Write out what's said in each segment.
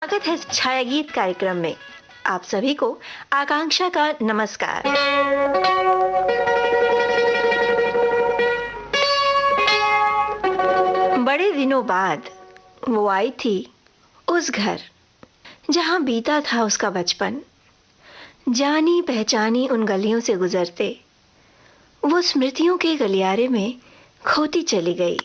स्वागत है छाया गीत कार्यक्रम में। आप सभी को आकांक्षा का नमस्कार। बड़े दिनों बाद वो आई थी उस घर जहां बीता था उसका बचपन। जानी पहचानी उन गलियों से गुजरते वो स्मृतियों के गलियारे में खोती चली गई।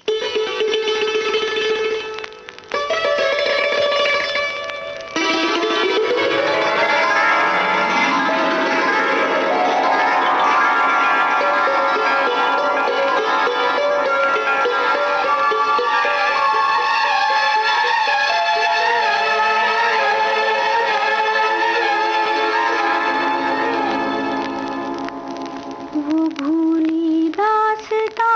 वो भूली दास्तां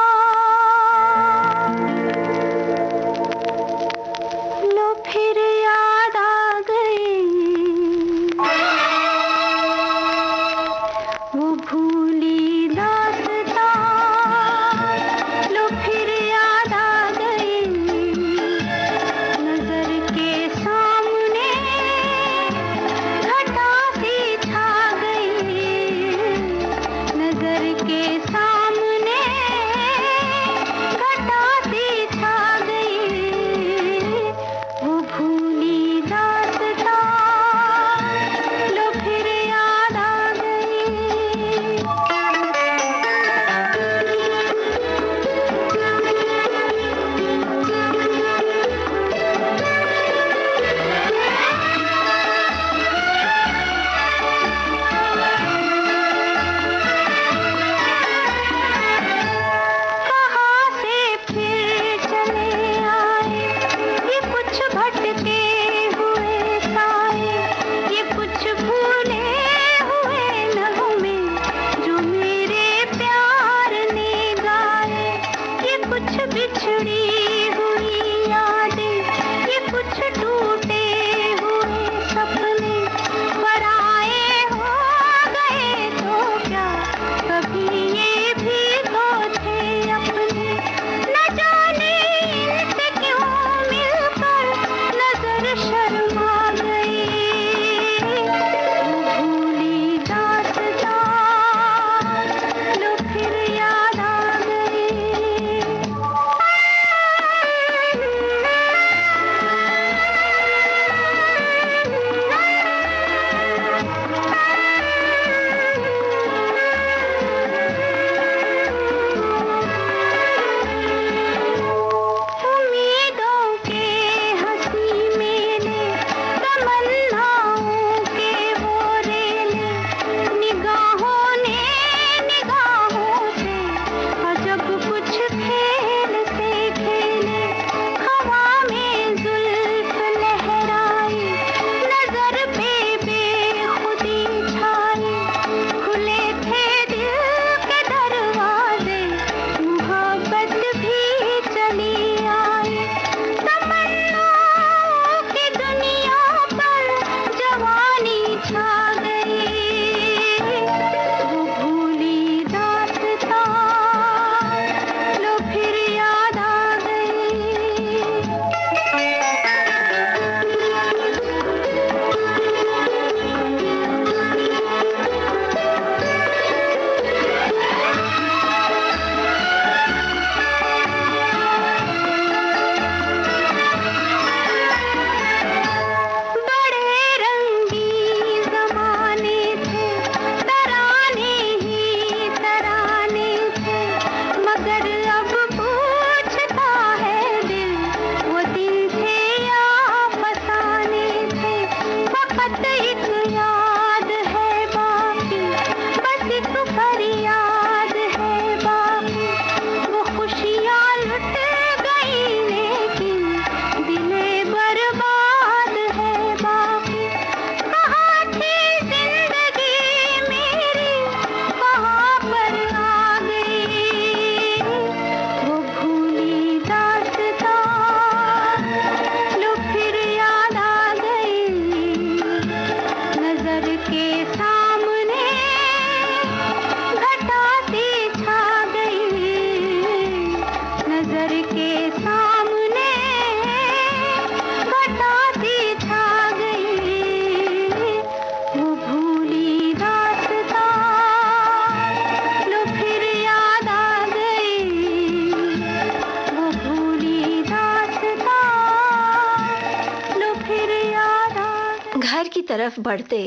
घर की तरफ बढ़ते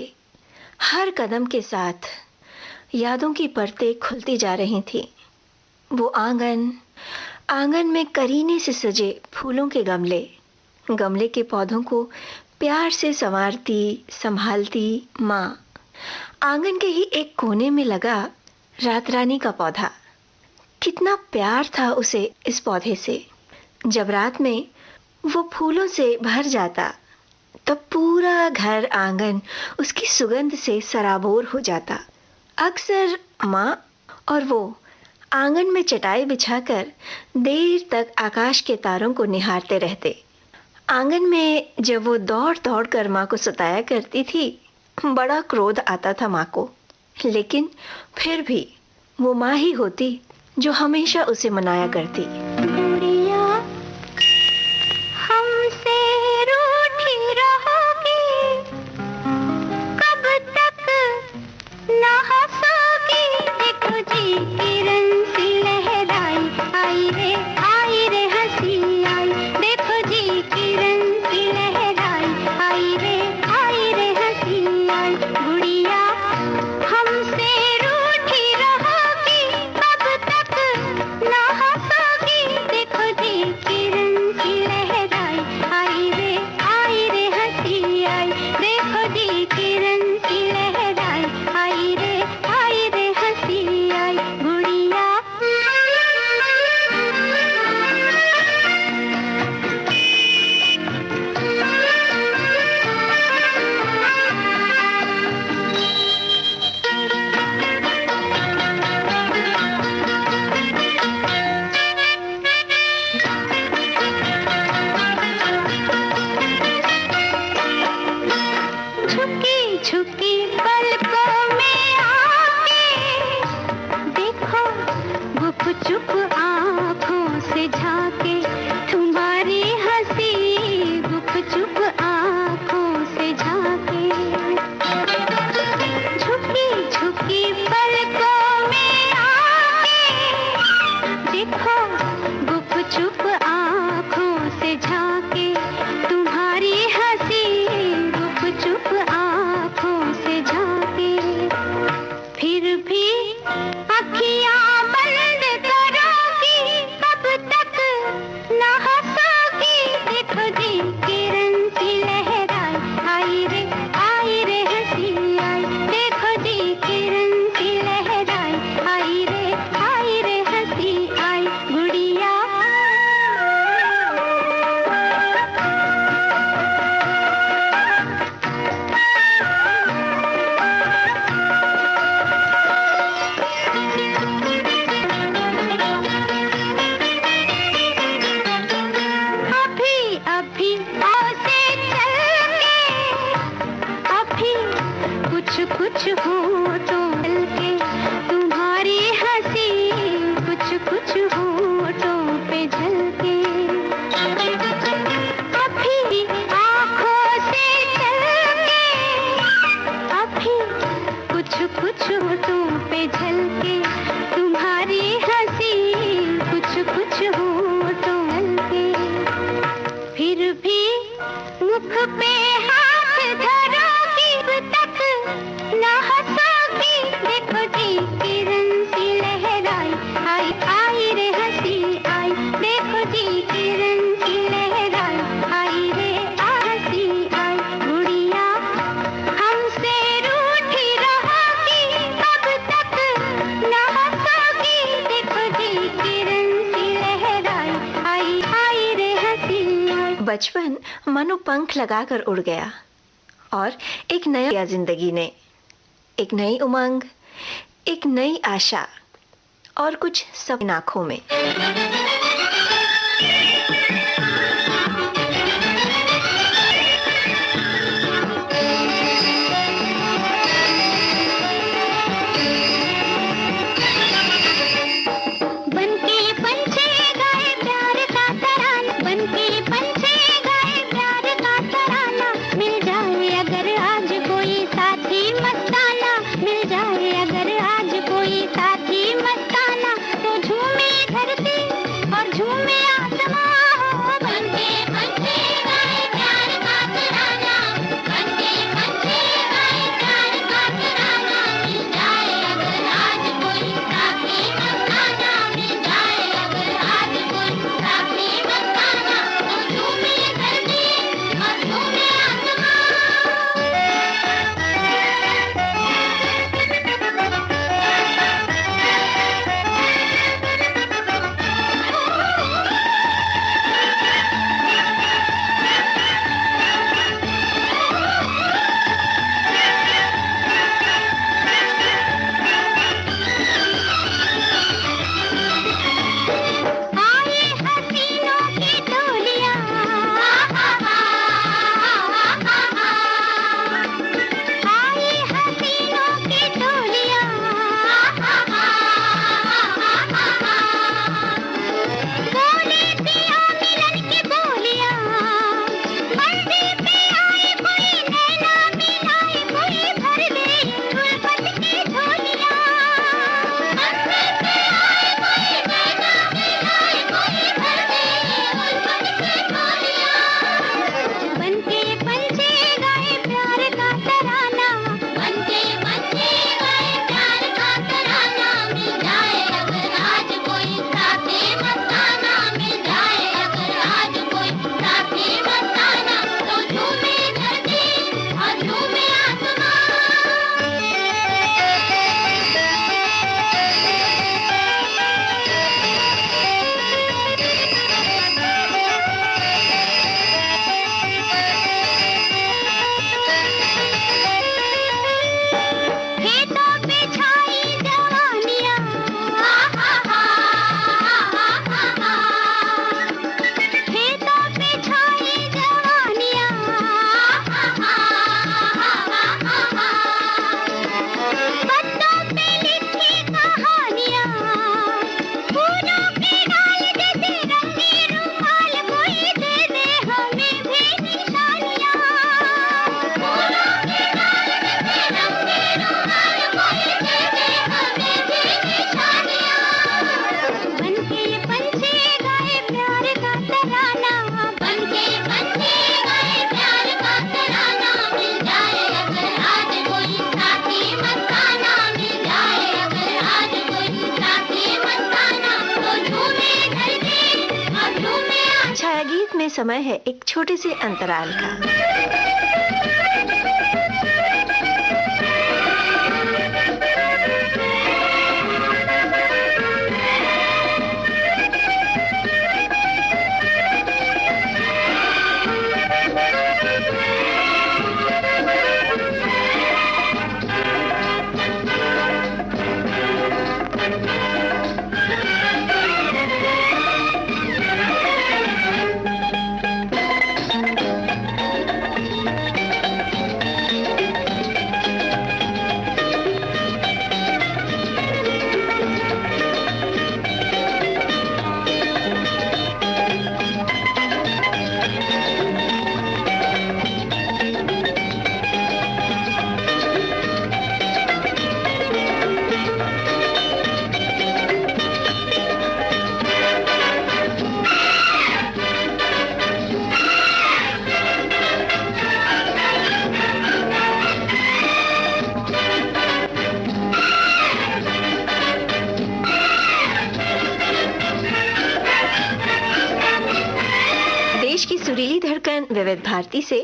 हर कदम के साथ यादों की परतें खुलती जा रही थीं। वो आंगन, आंगन में करीने से सजे फूलों के गमले, गमले के पौधों को प्यार से संवारती संभालती माँ, आंगन के ही एक कोने में लगा रात रानी का पौधा। कितना प्यार था उसे इस पौधे से। जब रात में वो फूलों से भर जाता तब पूरा घर आंगन उसकी सुगंध से सराबोर हो जाता। अक्सर माँ और वो आंगन में चटाई बिछाकर देर तक आकाश के तारों को निहारते रहते। आंगन में जब वो दौड़ दौड़ कर माँ को सताया करती थी, बड़ा क्रोध आता था माँ को, लेकिन फिर भी वो माँ ही होती जो हमेशा उसे मनाया करती। गुड़िया, हमसे रूठी रहोगी, कब तक ना हंसोगी। देखो जी किरण सी लहराई, आई रे हंसी आई। देखो जी किरण सी लहराई, आई रे हंसी आई। गुड़िया, हमसे रूठी रहोगी, कब तक ना हंसोगी। देखो जी किरण सी लहराई, आई रे हंसी आई। देखो जी किरण सी लहराई, आई रे हंसी आई। गुड़िया, झुकी झुकी पलकों में आके देखो, गुप चुप आँखों से झांके तुम्हारी हंसी, गुप चुप आँखों से झांके। झुकी झुकी पलकों में आके देखो, गुप चुप आँखों से झांके तुम्हारी हंसी, गुप चुप आँखों से झांके। फिर भी अखियाँ बंद करोगी, कब तक ना हंसोगी। देखो जी किरण सी लहराई, आई रे हंसी आई। देखो जी किरण सी लहराई, आई रे हंसी आई। गुड़िया, अभी अभी पाँव से चल के, अभी कुछ कुछ होठों चल के तुम्हारी हंसी, कुछ कुछ होठों पे झलके। अभी आँखों से चल के, अभी कुछ कुछ होठों पे झलके तुम्हारी हंसी, कुछ कुछ होठों झलके। फिर भी मुख पे हाथ धरोगी, कब तक ना हंसोगी। देखो जी किरण सी लहराई, आई रे हंसी आई। देखो जी किरण सी लहराई, आई रे हंसी आई। गुड़िया, हमसे रूठी रहोगी, कब तक ना हंसोगी। देखो जी किरण सी लहराई, आई रे हंसी आई। बचपन मानो पंख लगाकर उड़ गया और एक नया जिंदगी ने, एक नई उमंग, एक नई आशा और कुछ सब आंखों में। बनके पंछी गाए प्यार का तराना, बनके पंछी गाए प्यार का तराना। मिल जाए अगर आज कोई साथी मस्ताना, मिल जाए अगर आज कोई साथी मस्ताना। तो झूमे धरती और झूमे आसमां, समय है एक छोटे से अंतराल का। सुरीली धड़कन विविध भारती से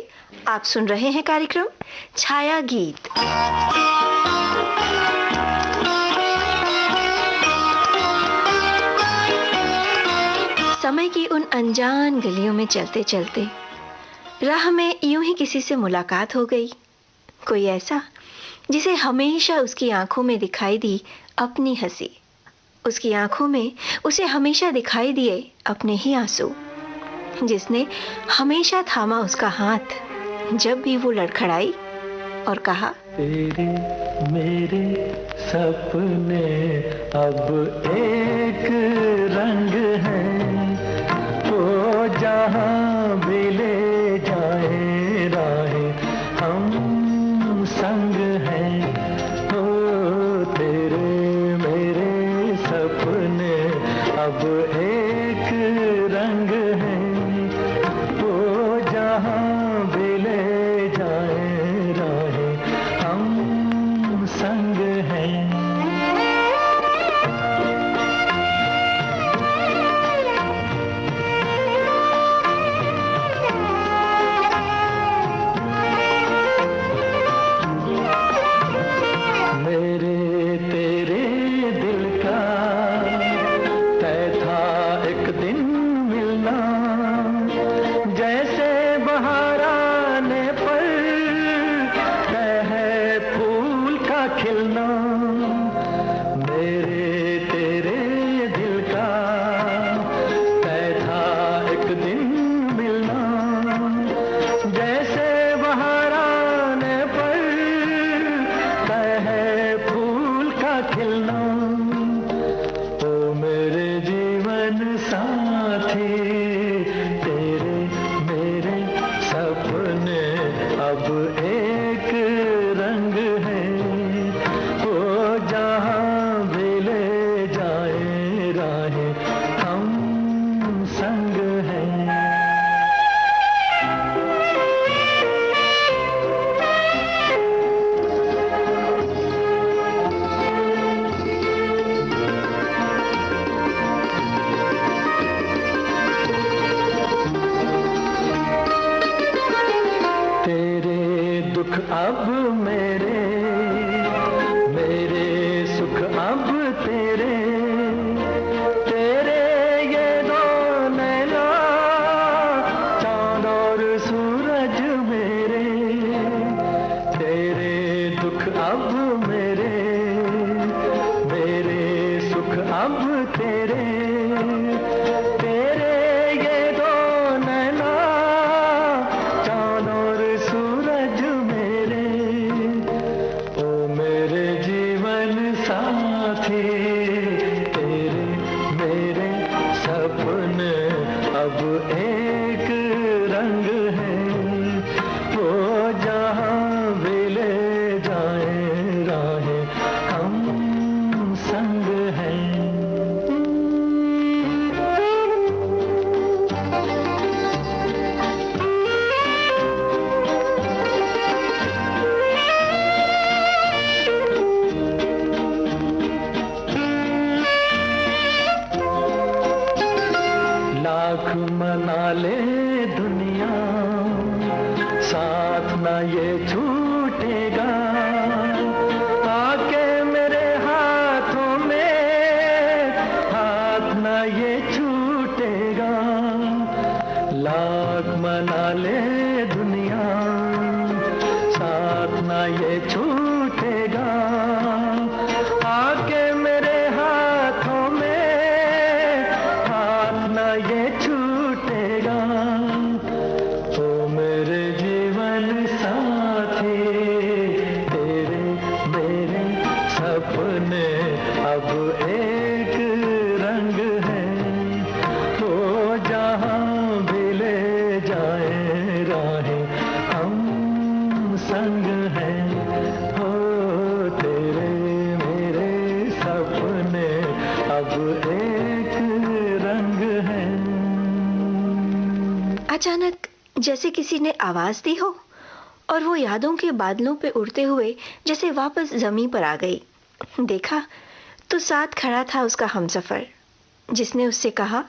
आप सुन रहे हैं कार्यक्रम छाया गीत। समय की उन अनजान गलियों में चलते चलते राह में यूं ही किसी से मुलाकात हो गई। कोई ऐसा जिसे हमेशा उसकी आंखों में दिखाई दी अपनी हंसी, उसकी आंखों में उसे हमेशा दिखाई दिए अपने ही आंसू, जिसने हमेशा थामा उसका हाथ जब भी वो लड़खड़ाई और कहा, तेरे मेरे सपने अब एक रंग है, वो जहाँ भी ले जाए राहें हम संग हैं। ओ तेरे मेरे सपने अब एक रंग है, वो जहाँ भी ले जाए राहें हम संग हैं। मेरे तेरे दिल का तय था एक दिन मिलना, जैसे बहार आने पर तय है फूल का खिलना। मेरे तेरे दिल का तय था एक दिन मिलना, जैसे बहार आने पर तय है फूल का खिलना। ओ मेरे जीवन साथी, तेरे मेरे सपने अब एक रंग है, वो जहाँ भी ले जाए राहें हम संग हैं। तेरे दुख अब मेरे, मेरे सुख अब तेरे, तेरे ये दो नैना चांद और सूरज मेरे। तेरे दुख अब मेरे, मेरे सुख अब तेरे, तेरे ये दो नैना चांद और सूरज मेरे। ओ मेरे जीवन साथी, तेरे मेरे सपने अब एक रंग है, वो जहाँ भी ले जाए राहें हम संग हैं। छूटेगा, आके मेरे हाथों में हाथ ना ये छूटेगा। लाख मना ले दुनिया, साथ ना ये छूटेगा, आके मेरे हाथों में हाथ ना ये छूटेगा। ओ मेरे जीवन साथी, तेरे मेरे सपने अब एक रंग है। तो जहाँ भी ले जाए राहें हम संग हैं। हो तेरे मेरे सपने अब एक रंग हैं। अचानक जैसे किसी ने आवाज दी हो और वो यादों के बादलों पे उड़ते हुए जैसे वापस जमीन पर आ गई। देखा तो साथ खड़ा था उसका हमसफर, जिसने उससे कहा,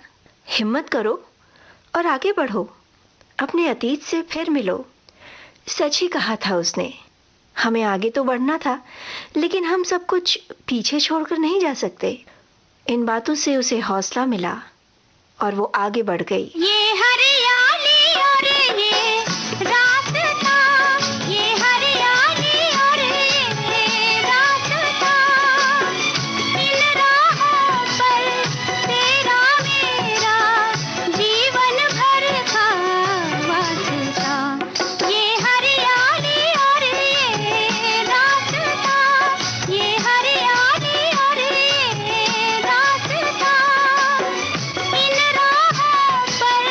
हिम्मत करो और आगे बढ़ो, अपने अतीत से फिर मिलो। सच ही कहा था उसने, हमें आगे तो बढ़ना था, लेकिन हम सब कुछ पीछे छोड़कर नहीं जा सकते। इन बातों से उसे हौसला मिला और वो आगे बढ़ गई। ये हरियाली और ये रास्ता, ये हरियाली और ये रास्ता, इन राहों पर तेरा मेरा जीवन भर का वास्ता। ये हरियाली और ये रास्ता, ये हरियाली और ये रास्ता, इन राहों पर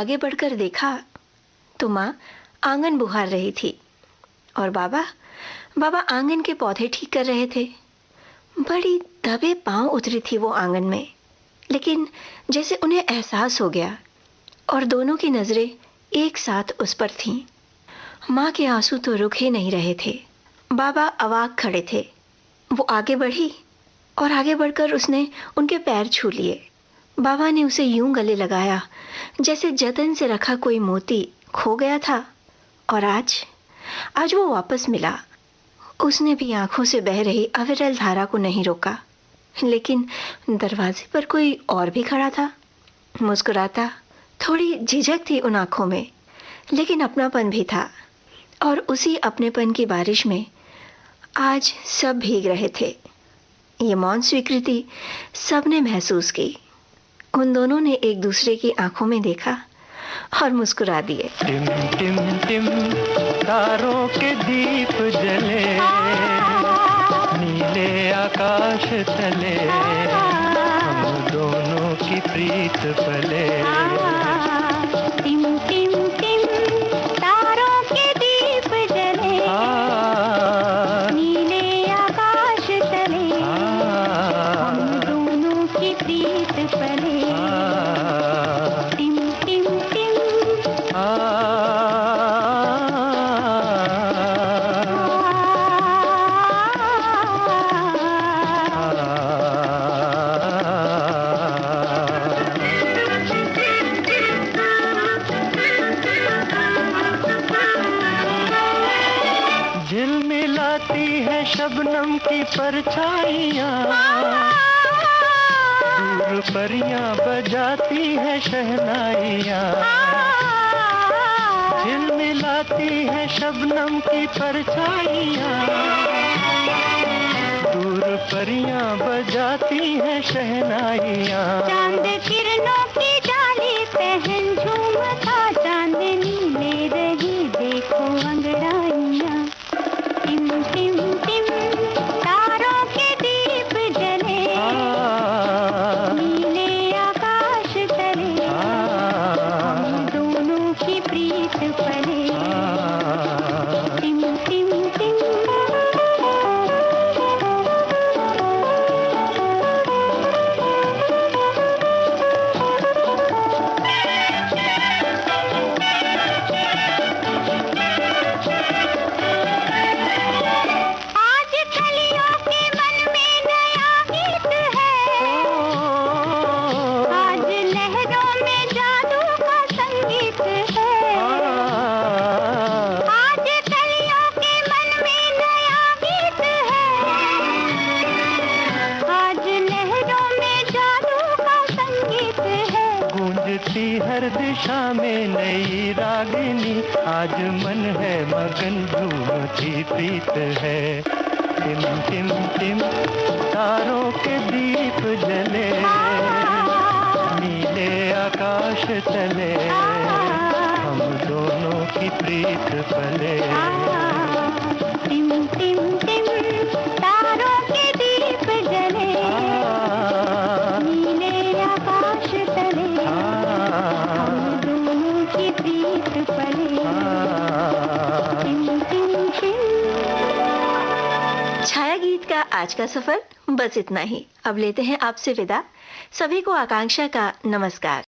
आगे बढ़कर देखा तो माँ आंगन बुहार रही थी और बाबा बाबा आंगन के पौधे ठीक कर रहे थे। बड़ी दबे पांव उतरी थी वो आंगन में, लेकिन जैसे उन्हें एहसास हो गया और दोनों की नजरें एक साथ उस पर थीं। माँ के आंसू तो रुक ही नहीं रहे थे। बाबा अवाक खड़े थे। वो आगे बढ़ी और आगे बढ़कर उसने उनके पैर छू लिए। बाबा ने उसे यूं गले लगाया जैसे जतन से रखा कोई मोती खो गया था और आज वो वापस मिला। उसने भी आंखों से बह रही अविरल धारा को नहीं रोका, लेकिन दरवाजे पर कोई और भी खड़ा था, मुस्कुराता। थोड़ी झिझक थी उन आंखों में, लेकिन अपनापन भी था। और उसी अपनेपन की बारिश में आज सब भीग रहे थे। ये मौन स्वीकृति सबने महसूस की। उन दोनों ने एक दूसरे की आंखों में देखा और मुस्कुरा दिए। टिम टिम टिम तारों के दीप जले, नीले आकाश तले, हम दोनों की प्रीत पले। टिम टिम टिम तारों के दीप जले, नीले आकाश तले, हम दोनों की प्रीत पले। टिम टिम टिम झिलमिलाती है शबनम की परछाइयाँ, दूर परियां बजाती है शहनाइयाँ। झिलमिलाती है शबनम की परछाइयाँ, दूर परियां बजाती है शहनाइयाँ। चांद किरणों की डाली पहन झूमता, चांदनी ले रही देखो अंगड़ाइयाँ। टिम टिम टिम तारों के दीप जले, नीले आकाश तले, हम दोनों की प्रीत पले। टिम टिम टिम आज कलियों के मन में नया गीत है, आज लहरों में जादू का संगीत है। आज कलियों के मन में नया गीत है, आज लहरों में जादू का संगीत है। गूंजती हर दिशा में नई रागिनी, आज मन है मगन झूमती प्रीत है। टिम टिम टिम तारों के दीप जले, नीले आकाश तले, हम दोनों की प्रीत पले। टिम टिम टिम तारों के दीप जले, नीले आकाश तले, हम दोनों की प्रीत पले। टिम टिम टिम छाया गीत का आज का सफर बस इतना ही। अब लेते हैं आपसे विदा। सभी को आकांक्षा का नमस्कार।